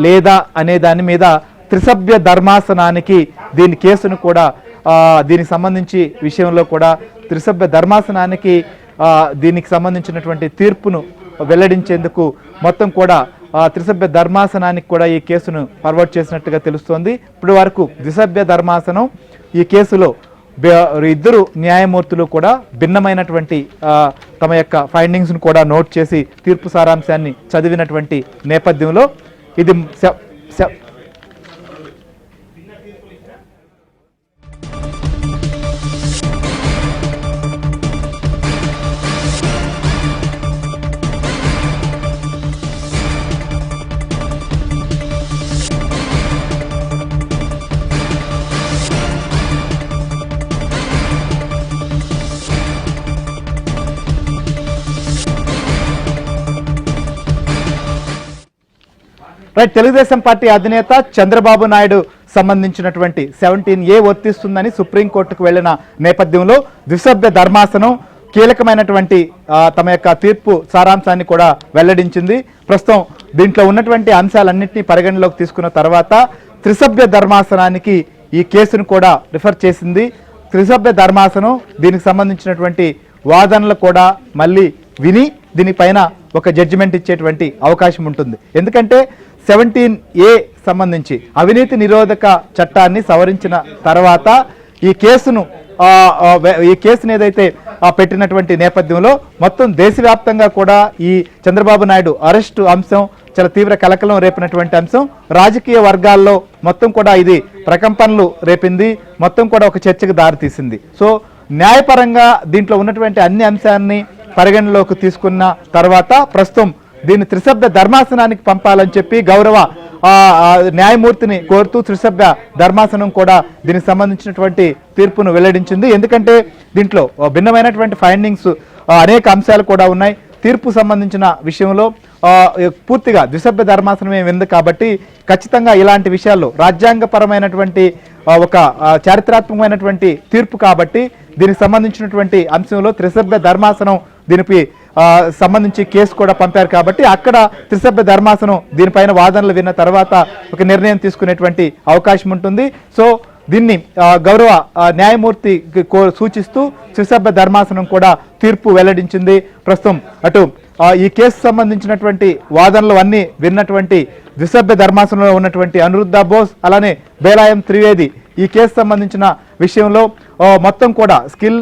లేదా అనే దాని మీద త్రిసభ్య ధర్మాసనానికి దీని కేసును కూడా దీనికి సంబంధించి విషయంలో కూడా త్రిసభ్య ధర్మాసనానికి దీనికి సంబంధించినటువంటి తీర్పును వెల్లడించేందుకు మొత్తం కూడా త్రిసభ్య ధర్మాసనానికి కూడా ఈ కేసును ఫార్వర్డ్ చేసినట్టుగా తెలుస్తోంది. ఇప్పటి వరకు ద్విసభ్య ధర్మాసనం ఈ కేసులో ఇద్దరు న్యాయమూర్తులు కూడా భిన్నమైనటువంటి తమ యొక్క ఫైండింగ్స్ను కూడా నోట్ చేసి తీర్పు సారాంశాన్ని చదివినటువంటి నేపథ్యంలో ఇది తెలుగుదేశం పార్టీ అధినేత చంద్రబాబు నాయుడు సంబంధించినటువంటి 17A వర్తిస్తుందని సుప్రీంకోర్టుకు వెళ్లిన నేపథ్యంలో ద్విసభ్య ధర్మాసనం కీలకమైనటువంటి తమ యొక్క తీర్పు సారాంశాన్ని కూడా వెల్లడించింది. ప్రస్తుతం దీంట్లో ఉన్నటువంటి అంశాలన్నింటినీ పరిగణలోకి తీసుకున్న తర్వాత త్రిసభ్య ధర్మాసనానికి ఈ కేసును కూడా రిఫర్ చేసింది. త్రిసభ్య ధర్మాసనం దీనికి సంబంధించినటువంటి వాదనలు కూడా మళ్ళీ విని దీనిపైన ఒక జడ్జిమెంట్ ఇచ్చేటువంటి అవకాశం ఉంటుంది. ఎందుకంటే 17A సంబంధించి అవినీతి నిరోధక చట్టాన్ని సవరించిన తర్వాత ఈ కేసును ఏదైతే పెట్టినటువంటి నేపథ్యంలో మొత్తం దేశవ్యాప్తంగా కూడా ఈ చంద్రబాబు నాయుడు అరెస్టు అంశం చాలా తీవ్ర కలకలం రేపినటువంటి అంశం రాజకీయ వర్గాల్లో మొత్తం కూడా ఇది ప్రకంపనలు రేపింది, మొత్తం కూడా ఒక చర్చకు దారితీసింది. సో న్యాయపరంగా దీంట్లో ఉన్నటువంటి అన్ని అంశాన్ని పరిగణలోకి తీసుకున్న తర్వాత ప్రస్తుతం దీన్ని త్రిసభ్య ధర్మాసనానికి పంపాలని చెప్పి గౌరవ న్యాయమూర్తిని కోరుతూ త్రిసభ్య ధర్మాసనం కూడా దీనికి సంబంధించినటువంటి తీర్పును వెల్లడించింది. ఎందుకంటే దీంట్లో భిన్నమైనటువంటి ఫైండింగ్స్ అనేక అంశాలు కూడా ఉన్నాయి. తీర్పు సంబంధించిన విషయంలో పూర్తిగా ద్విసభ్య ధర్మాసనమే ఉంది కాబట్టి ఖచ్చితంగా ఇలాంటి విషయాల్లో రాజ్యాంగపరమైనటువంటి ఒక చారిత్రాత్మకమైనటువంటి తీర్పు కాబట్టి దీనికి సంబంధించినటువంటి అంశంలో త్రిసభ్య ధర్మాసనం దీనికి సంబంధించి కేసు కూడా పంపారు కాబట్టి అక్కడ త్రిసభ్య ధర్మాసనం దీనిపైన వాదనలు విన్న తర్వాత ఒక నిర్ణయం తీసుకునేటువంటి అవకాశం ఉంటుంది. సో దీన్ని గౌరవ న్యాయమూర్తి సూచిస్తూ త్రిసభ్య ధర్మాసనం కూడా తీర్పు వెల్లడించింది. ప్రస్తుతం అటు ఈ కేసు సంబంధించినటువంటి వాదనలు అన్నీ విన్నటువంటి ద్విసభ్య ధర్మాసనంలో ఉన్నటువంటి అనిరుద్ధ బోస్ అలానే బేలాయం త్రివేది ఈ కేసు సంబంధించిన విషయంలో మొత్తం కూడా స్కిల్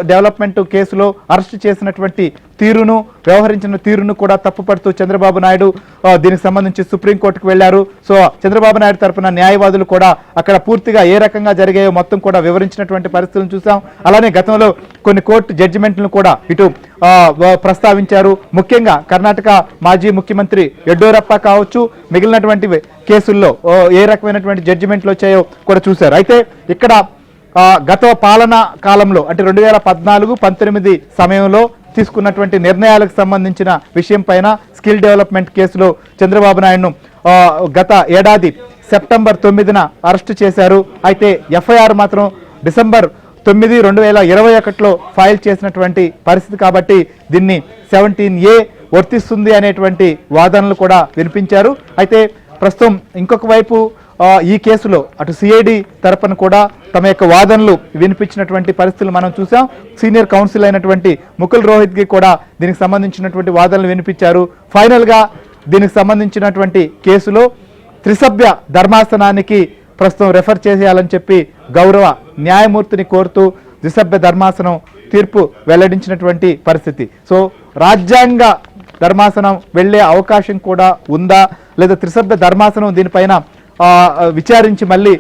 డెవలప్మెంట్ కేసులో అరెస్ట్ చేసినటువంటి తీరును వ్యవహరించిన తీరును కూడా తప్పుపడుతూ చంద్రబాబు నాయుడు దీనికి సంబంధించి సుప్రీంకోర్టుకు వెళ్లారు. సో చంద్రబాబు నాయుడు తరపున న్యాయవాదులు కూడా అక్కడ పూర్తిగా ఏ రకంగా జరిగాయో మొత్తం కూడా వివరించినటువంటి పరిస్థితులను చూసాం. అలానే గతంలో కొన్ని కోర్టు జడ్జిమెంట్లను కూడా ఇటు ప్రస్తావించారు. ముఖ్యంగా కర్ణాటక మాజీ ముఖ్యమంత్రి యడ్యూరప్ప కావచ్చు, మిగిలినటువంటి కేసుల్లో ఏ రకమైనటువంటి జడ్జిమెంట్లు వచ్చాయో కూడా చూశారు. అయితే ఇక్కడ గత పాలనా కాలంలో అంటే 2014-19 సమయంలో తీసుకున్నటువంటి నిర్ణయాలకు సంబంధించిన విషయం పైన స్కిల్ డెవలప్మెంట్ కేసులో చంద్రబాబు నాయుడును గత ఏడాది సెప్టెంబర్ 9న అరెస్టు చేశారు. అయితే ఎఫ్ఐఆర్ మాత్రం డిసెంబర్ 9, 2021లో ఫైల్ చేసినటువంటి పరిస్థితి కాబట్టి దీన్ని 17A వర్తిస్తుంది అనేటువంటి వాదనలు కూడా వినిపించారు. అయితే ప్రస్తుతం ఇంకొక వైపు ఈ కేసులో అటు సిఐడి తరపున కూడా తమ యొక్క వాదనలు వినిపించినటువంటి పరిస్థితులు మనం చూసాం. సీనియర్ కౌన్సిల్ అయినటువంటి ముకుల్ రోహిత్కి కూడా దీనికి సంబంధించినటువంటి వాదనలు వినిపించారు. ఫైనల్గా దీనికి సంబంధించినటువంటి కేసులో త్రిసభ్య ధర్మాసనానికి ప్రస్తుతం రెఫర్ చేసేయాలని చెప్పి గౌరవ న్యాయమూర్తిని కోరుతూ ద్విసభ్య ధర్మాసనం తీర్పు వెల్లడించినటువంటి పరిస్థితి. సో రాజ్యాంగ ధర్మాసనం వెళ్లే అవకాశం కూడా ఉందా లేదా త్రిసభ్య ధర్మాసనం దీనిపైన విచారించి మళ్ళీ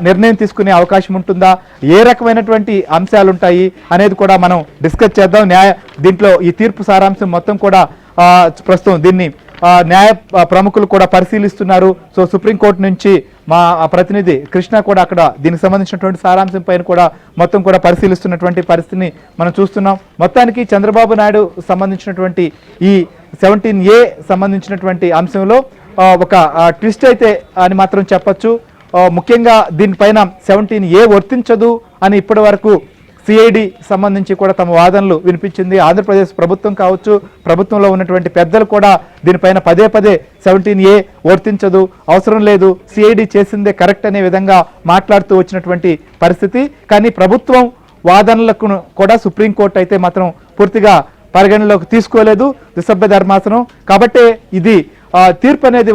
నిర్ణయం తీసుకునే అవకాశం ఉంటుందా, ఏ రకమైనటువంటి అంశాలు ఉంటాయి అనేది కూడా మనం డిస్కస్ చేద్దాం. దీంట్లో ఈ తీర్పు సారాంశం మొత్తం కూడా ప్రస్తుతం దీన్ని న్యాయ ప్రముఖులు కూడా పరిశీలిస్తున్నారు. సో సుప్రీంకోర్టు నుంచి మా ప్రతినిధి కృష్ణ కూడా అక్కడ దీనికి సంబంధించినటువంటి సారాంశం పైన కూడా మొత్తం కూడా పరిశీలిస్తున్నటువంటి పరిస్థితిని మనం చూస్తున్నాం. మొత్తానికి చంద్రబాబు నాయుడు సంబంధించినటువంటి ఈ 17A సంబంధించినటువంటి అంశంలో ఒక ట్విస్ట్ అయితే అని మాత్రం చెప్పచ్చు. ముఖ్యంగా దీనిపైన 17A వర్తించదు అని ఇప్పటి వరకు సిఐడి సంబంధించి కూడా తమ వాదనలు వినిపించింది. ఆంధ్రప్రదేశ్ ప్రభుత్వం కావచ్చు, ప్రభుత్వంలో ఉన్నటువంటి పెద్దలు కూడా దీనిపైన పదే 17A వర్తించదు, అవసరం లేదు, సిఐడి చేసిందే కరెక్ట్ అనే విధంగా మాట్లాడుతూ వచ్చినటువంటి పరిస్థితి. కానీ ప్రభుత్వం వాదనలకు కూడా సుప్రీంకోర్టు అయితే మాత్రం పూర్తిగా పరిగణలోకి తీసుకోలేదు, దుసభ్య ధర్మాసనం. కాబట్టే ఇది తీర్పు అనేది